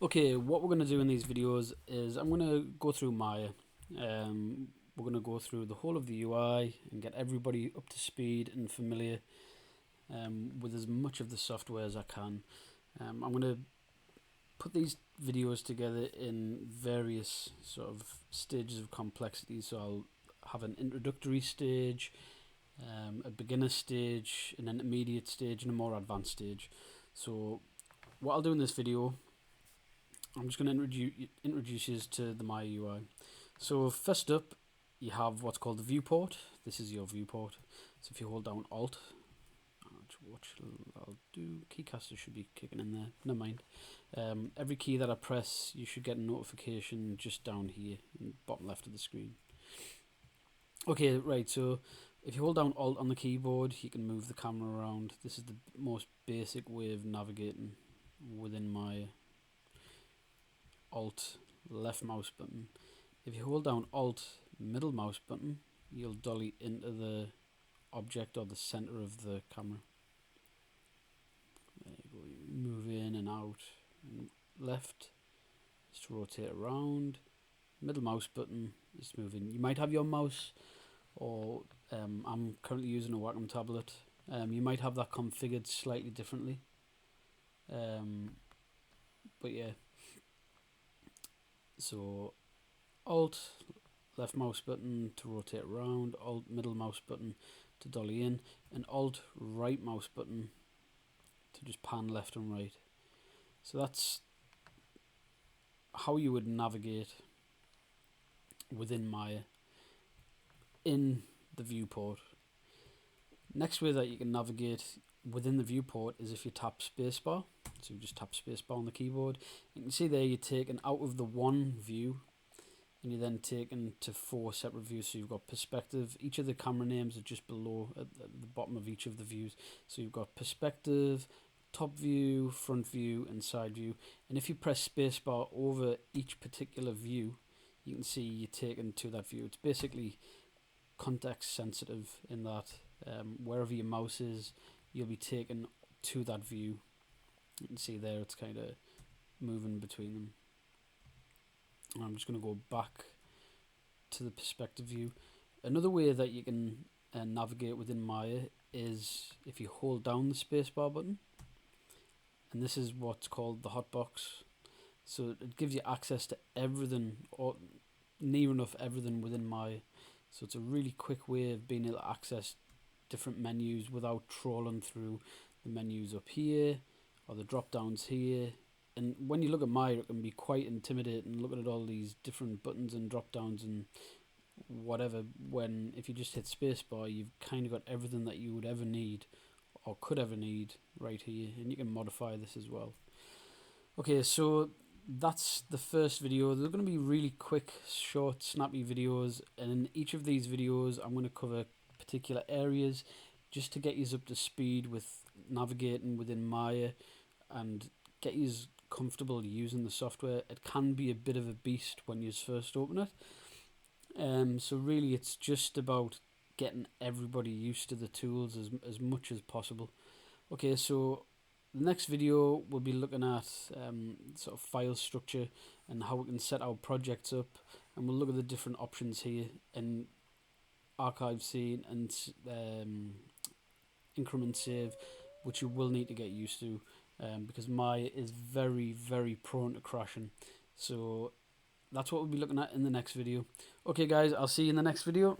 Okay, what we're going to do in these videos is I'm going to go through Maya. We're going to go through the whole of the UI and get everybody up to speed and familiar with as much of the software as I can. I'm going to put these videos together in various sort of stages of complexity. So I'll have an introductory stage, a beginner stage, an intermediate stage, and a more advanced stage. So what I'll do in this video, I'm just going to introduce you to the Maya UI. So first up, you have what's called the viewport. This is your viewport. So if you hold down Alt, watch, I'll do keycaster should be kicking in there. Never mind. Every key that I press, you should get a notification just down here, in the bottom left of the screen. Okay, right. So if you hold down Alt on the keyboard, you can move the camera around. This is the most basic way of navigating within Maya. Alt left mouse button. If you hold down Alt middle mouse button, you'll dolly into the object or the center of the camera. There you go. You move in and out. And left is to rotate around. Middle mouse button is moving. You might have your mouse, or I'm currently using a Wacom tablet. You might have that configured slightly differently. But yeah. So Alt left mouse button to rotate around, Alt middle mouse button to dolly in, and Alt right mouse button to just pan left and right. So that's how you would navigate within Maya in the viewport. Next way that you can navigate within the viewport is if you tap Spacebar. So you just tap Spacebar on the keyboard. You can see there you're taken out of the one view and you're then taken to 4 separate views. So you've got perspective. Each of the camera names are just below at the bottom of each of the views. So you've got perspective, top view, front view, and side view. And if you press Spacebar over each particular view, you can see you're taken to that view. It's basically context sensitive in that wherever your mouse is, you'll be taken to that view. You can see there it's kind of moving between them. And I'm just going to go back to the perspective view. Another way that you can navigate within Maya is if you hold down the spacebar button, and this is what's called the Hotbox. So it gives you access to everything, or near enough everything within Maya. So it's a really quick way of being able to access different menus without trawling through the menus up here or the drop downs here. And when you look at Maya, it can be quite intimidating looking at all these different buttons and drop downs and whatever, when if you just hit spacebar, you've kind of got everything that you would ever need or could ever need right here, and you can modify this as well. Okay, so that's the first video. They're going to be really quick, short, snappy videos, and in each of these videos I'm going to cover particular areas just to get you up to speed with navigating within Maya and get you comfortable using the software. It can be a bit of a beast when you first open it. So really it's just about getting everybody used to the tools as much as possible. Okay, so the next video we'll be looking at sort of file structure and how we can set our projects up, and we'll look at the different options here and archive scene and increment save, which you will need to get used to because Maya is very prone to crashing. So that's what we'll be looking at in the next video. Okay guys, I'll see you in the next video.